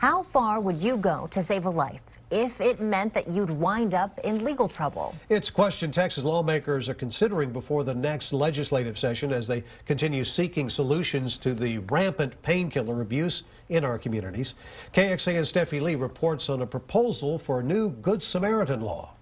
How far would you go to save a life if it meant that you'd wind up in legal trouble? It's a question Texas lawmakers are considering before the next legislative session as they continue seeking solutions to the rampant painkiller abuse in our communities. KXAN's Steffi Lee reports on a proposal for a new Good Samaritan law.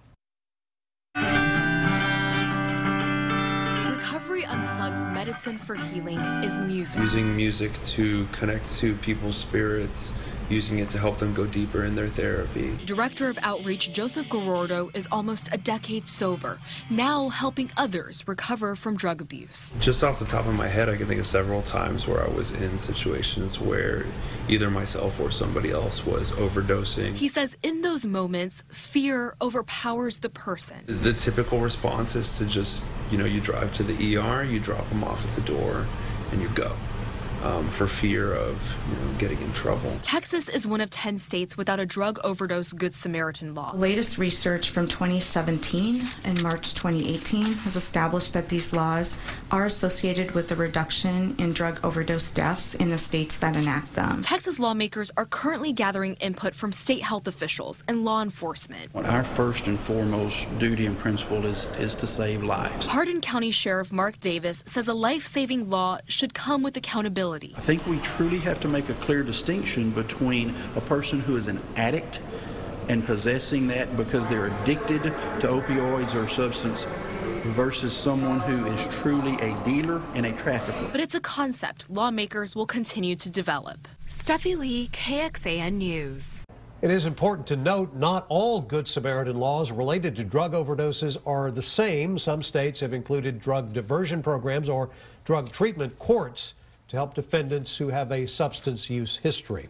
Recovery Unplug's medicine for healing is music. Using music to connect to people's spirits, using it to help them go deeper in their therapy. Director of Outreach Joseph Gorordo is almost a decade sober, now helping others recover from drug abuse. Just off the top of my head, I can think of several times where I was in situations where either myself or somebody else was overdosing. He says in those moments, fear overpowers the person. The typical response is to just, you drive to the ER, you drop them off at the door, and you go. For fear of getting in trouble. Texas is one of 10 states without a drug overdose Good Samaritan law. The latest research from 2017 and March 2018 has established that these laws are associated with a reduction in drug overdose deaths in the states that enact them. Texas lawmakers are currently gathering input from state health officials and law enforcement. Our first and foremost duty and principle is to save lives. Hardin County Sheriff Mark Davis says a life-saving law should come with accountability. I think we truly have to make a clear distinction between a person who is an addict and possessing that because they're addicted to opioids or substance versus someone who is truly a dealer and a trafficker. But it's a concept lawmakers will continue to develop. Steffi Lee, KXAN News. It is important to note not all Good Samaritan laws related to drug overdoses are the same. Some states have included drug diversion programs or drug treatment courts to help defendants who have a substance use history.